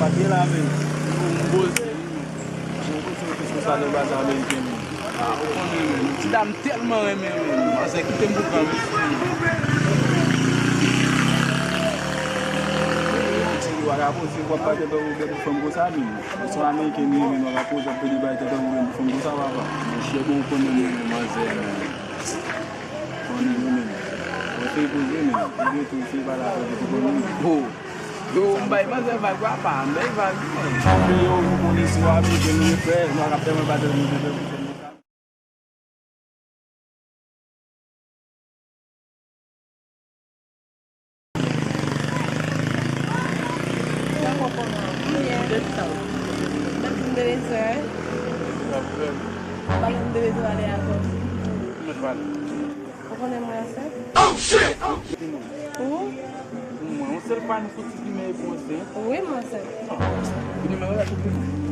pas là, mais on bosse. Je ça de base américain. Ah, on est dame tellement aimé, parce que qui t'aime beaucoup. Agora você vai fazer do fango sabe? Só a mãe que me não vai pôr a pele vai ter do fango sabe? Chegou quando ele mas é quando ele você cozinha, ele tu se vai lá do vai mas é vai guapar, nem vai. Eu vou conhecer o amigo que me fez, não até mais bater no dedo. Oh shit! Você faz no futebol meio com você? Oui, mon sœur. O numéro é tudo.